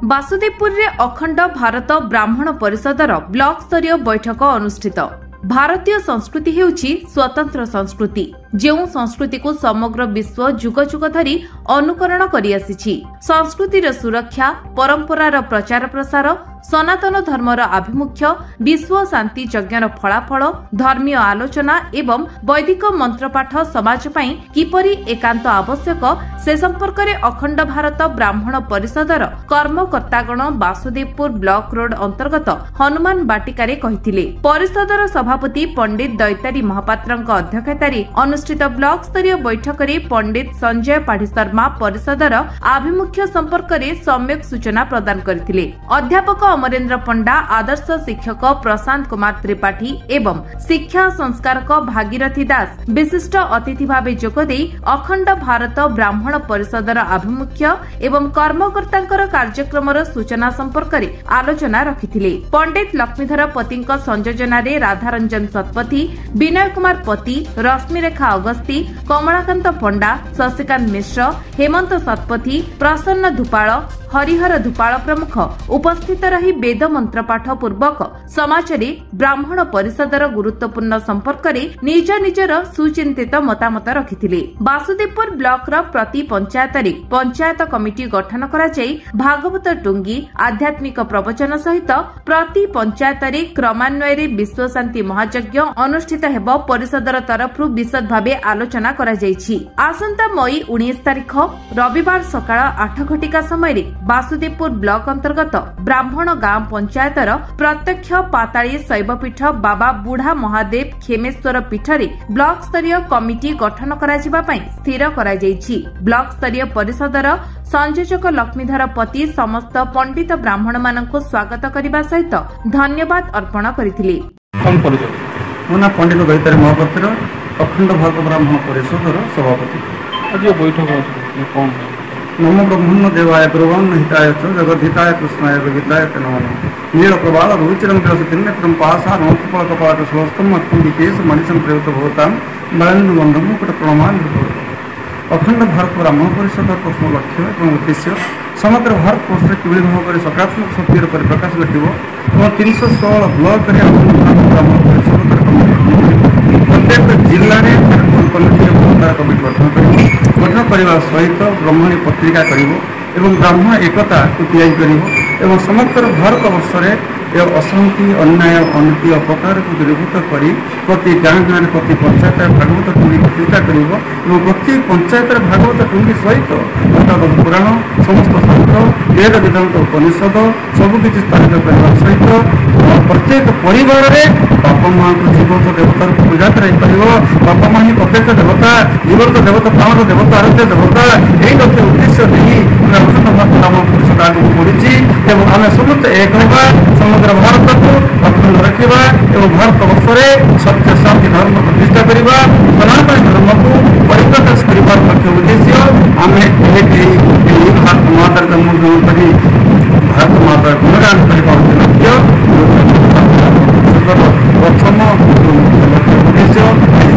बासुदेवपुर रे अखंड भारत ब्राह्मण परिषदर ब्लॉक स्तरीय बैठक अनुष्ठित। भारतीय संस्कृति हेउछि स्वतंत्र संस्कृति जो संस्कृति को समग्र विश्व जुग जुग धरी अनुकरण करि आसिछि। संस्कृतिर सुरक्षा, परंपरार प्रचार प्रसार, सनातन धर्मर आभिमुख्य, विश्व शांति यज्ञर फलाफल, धर्मीय आलोचना एवं वैदिक मंत्रपाठ समाज पई किपरि एकांत आवश्यक से संपर्क में अखंड भारत ब्राह्मण परिषदर कर्मकर्तागण बासुदेवपुर ब्लॉक रोड अंतर्गत हनुमान बाटिकारे कहिथिले। परिषदर सभापति पंडित दैतारी महापात्रଙ୍କ अध्यक्षतारे अनुष्ठित ब्लॉक स्तरीय बैठक में पंडित संजय पाढ़ी शर्मा परिषदर आभिमुख्य संपर्क में सम्यक सूचना प्रदान करथिले। अध्यापक अमरेन्द्र पंडा, आदर्श शिक्षक प्रशांत कुमार त्रिपाठी एवं शिक्षा संस्कारक भागीरथी दास विशिष्ट अतिथि भाव जोगदे अखंड भारत ब्राह्मण परिषदर आभिमुख्य एवं कर्मकर्तांकर कार्यक्रमर सूचना संपर्क में आलोचना रखिथिले। पंडित लक्ष्मीधर पतिंक संयोजन रे राधारंजन सतपथी, विनय कुमार पति, रश्मिरेखा अगस्ती, कमलाकांत पंडा, शशिकांत मिश्र, हेमंत सतपथी, प्रसन्न धुपाल, हरिहर धुपाल प्रमुख उपस्थित रही वेद मंत्र पाठ पूर्वक समाज रे ब्राह्मण परिषदर गुरुत्वपूर्ण संपर्क रे निज निजर सुचिंतित मतामत रखिथिले। बासुदेवपुर ब्लॉक र प्रति पंचायत रे पंचायत कमिटी गठन करा जाई भागवत टुंगी आध्यात्मिक प्रवचन सहित प्रति पंचायत रे क्रमान्वय रे विश्व शांति महायज्ञ अनुष्ठित हेब परिषदर तरफ विशद भावे आलोचना करा जाईछि। आसंता मई 19 तारिख रविवार सकाळ 8 घटिका समय बासुदेवपुर ब्लॉक अंतर्गत ब्राह्मण गांव पंचायतर प्रत्यक्ष पाताली शैवपीठ बाबा बुढ़ा महादेव खेमेश्वर पीठरे ब्लॉक स्तरीय कमिटी गठन कराजिबा पई स्थिर करा जाईछि। ब्लॉक स्तरीय परिषदर संयोजक लक्ष्मीधर पति समस्त पंडित ब्राह्मण मानक स्वागत करने सहित धन्यवाद अर्पण करथिले। पंडित दैतारी महापात्र अखंड भारत ब्राह्मण परिषदर सभापति। आज बैठक नमो ब्रह्मण्य देवाय ब्रह्मण्य हिताय च जगद्धिताय कृष्णाय गीताय नमः। नील प्रबाल रुचिरं विलसितं पासा नोत्पल कपाट स्वस्तम अत्तुंबिकेश मणिसं प्रयुक्त भवतां मलनु बंधु मुकुट प्रमाण। अखंड भारत ब्राह्मण परिषद प्रथम लक्ष्य और उद्देश्य समग्र भारत वर्ष किभଳି भाव सकारात्मक शक्तिर प्रकाश घटव और 316 ब्लॉक रे अखंड भारत ब्राह्मण परिषद प्रत्येक जिले में कमिटी गठन करने सहित ब्राह्मणी पत्रिका कर ब्राह्मण एकता को या समग्र भारत वर्ष में अशांति अन्याय अनति अपकार को दूरीभूत कर प्रति गाँ गाँव प्रति पंचायत भागवत टुंगी पत्रिका कर प्रति पंचायत भागवत टुंगी सहित पुराण समस्त शास्त्र वेद वेदांत उपनिषद सबकि स्थापित करने सहित प्रत्येक परिवार में बापा माँ को जीवंत देवतार पूजा कर बापा माँ ही प्रत्येक देवता जीवंत देवता प्राण देवता आरोग्य देवता यही लक्ष्य उद्देश्य नहीं ब्राह्मण परिषद आगे बढ़ी आम समस्त एक होगा समग्र भारत को अखंड रखा और भारत वर्ष सत्य शांति धर्म प्रतिष्ठा करवा सनातन धर्म को परिप्रकाश कर मुख्य उद्देश्य आम भारत माता जन्म ग्रहण कर भारत माता गुणगान करने प्रथम उद्देश्य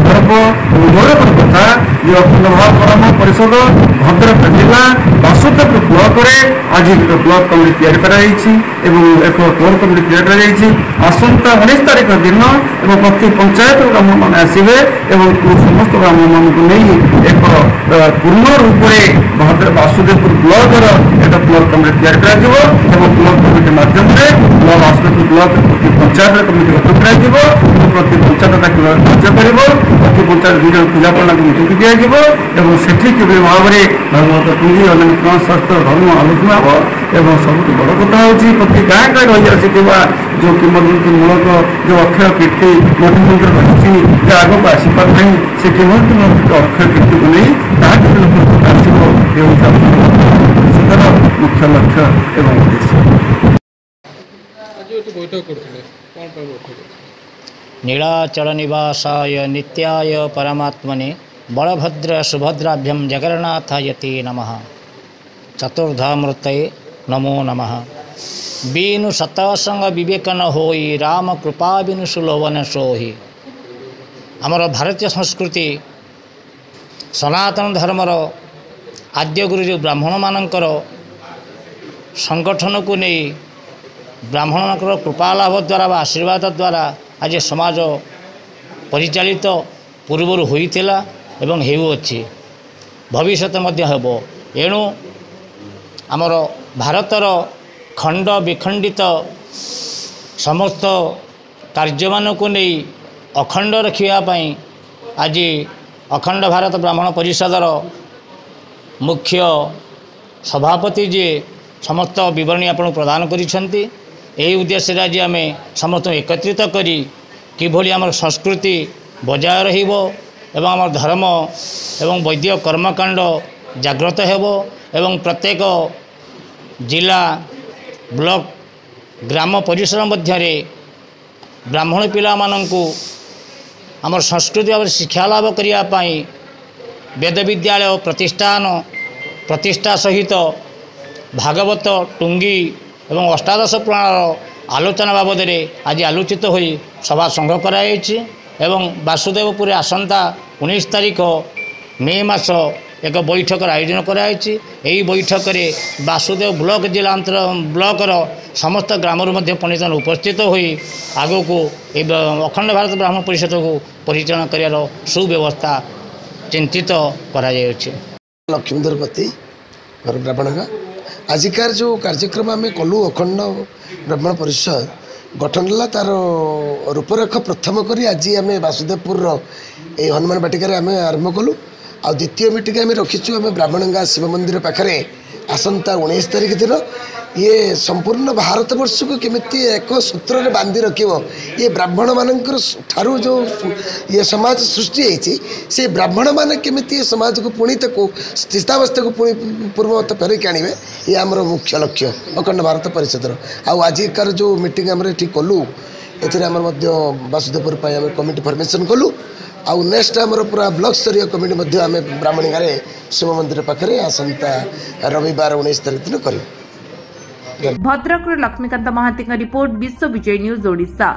पर्व गौरव कथा जो अखंड भारत ब्राह्मण परिषद भद्रक जिला बासुदेवपुर ब्लॉक आज ब्लॉक कमिटी एक कोर कमिटी तैयारी आसंता 19 तारिख दिन और प्रति पंचायत ब्राह्मण मान आसवे समस्त ब्राह्मण मान को नहीं एक पूर्ण रूप से बासुदेवपुर ब्लॉक एक ब्लॉक कमिटी तैयारी ब्लॉक कमिटी माध्यम बासुदेवपुर ब्लॉक प्रति पंचायत कमिटी गठन कर प्रति पंचायत कार्य कर प्रति पंचायत दुई पूजा पड़ा को नियुक्ति दिज्व सेठी कि भाव में भागवत टुंगी अन्य शास्त्र धर्म आलोचना हो सब बड़ कथा हूँ प्रति गाँ गाँ रही आसा जो किंवदंती मूलक जो अक्षय कीर्ति मठमंत्र रही जो आग को आसपार नहीं से किंवदंती अक्षय कीर्ति को नहीं मुख्य लक्ष्य एवं उद्देश्य। नीलाचल निवासाय नित्याय परमात्मने बलभद्र सुभद्राभ्यम जगन्नाथायते नमः। चतुर्धामूर्तये नमो नमः। बीनु सतसंग विवेकन होई राम कृपा बिनु सुलोभन सोही। आमर भारतीय संस्कृति सनातन धर्मर आद्य गुरु जो ब्राह्मण मानकर संगठन को नहीं ब्राह्मण कृपा लाभ द्वारा आशीर्वाद द्वारा आज समाज परिचालित पूर्वर होइतिला एवं हेउअछि भविष्य मध्य हेब एणु आमर भारतर खंड विखंडित समस्त कार्य मान को नहीं अखंड रखापी आज अखंड भारत ब्राह्मण परिषदर मुख्य सभापति जी समस्त विवरणी आपण प्रदान करिसेंती। एही उद्देश्य आज आम समस्त एकत्रित करी किभली आम संस्कृति बजाय रहिबो एवं आम धर्म एवं वैद्य कर्मकांड जागृत हेबो एवं प्रत्येक जिला ब्लॉक ग्राम परिसर मध्य ब्राह्मण पिला मानंकु आमर संस्कृति भाव शिक्षा लाभ करने वेद विद्यालय प्रतिष्ठा सहित भागवत टुंगी एवं अष्टादश पुराण आलोचना बाबद आज आलोचित हो सभा संघ कराई एवं वासुदेवपुर आसंता 19 तारिख मे मास एक बैठक आयोजन कराई। बैठक में वासुदेव ब्लॉक जिला ब्लॉकर समस्त ग्राम पंडितन उपस्थित हो आग को अखंड भारत ब्राह्मण परिषद को परिचालन कर सुव्यवस्था चिंतित करा लक्ष्मीधरपति घर ब्राह्मण आजिकार जो कार्यक्रम आम कलु अखंड ब्राह्मण परिषद गठन है तार रूपरेख प्रथम करी आज आम वासुदेवपुर ये हनुमान बाटिकार आम आरंभ कलु आ द्वितीय मीटिंग आम रखीचु आम ब्राह्मणगा शिव मंदिर पाखे आसंता 19 तारिख दिन ये संपूर्ण भारत वर्ष को केमिति एक सूत्र में बांधि रखियो ये ब्राह्मण मानकर ठारू जो ये समाज सृष्टि होती से ब्राह्मण मान केमिति ये समाज को पुणी को स्थितावस्था को पुणी पूर्ववत फेरिक आने ये आमर मुख्य लक्ष्य अखंड भारत परिषदर आजिकार जो मीटिंग आम कलु एम वासुदेवपुर कमिटी फर्मेसन कलु आउ नेक्स्ट आमर पूरा ब्लॉक स्तरीय कमिटी आम ब्राह्मणगार शिव मंदिर पाखे आसंता रविवार 19 तारिख दिन कर भद्रक लक्ष्मीकांत महांती रिपोर्ट विश्व विजय न्यूज ओडिशा।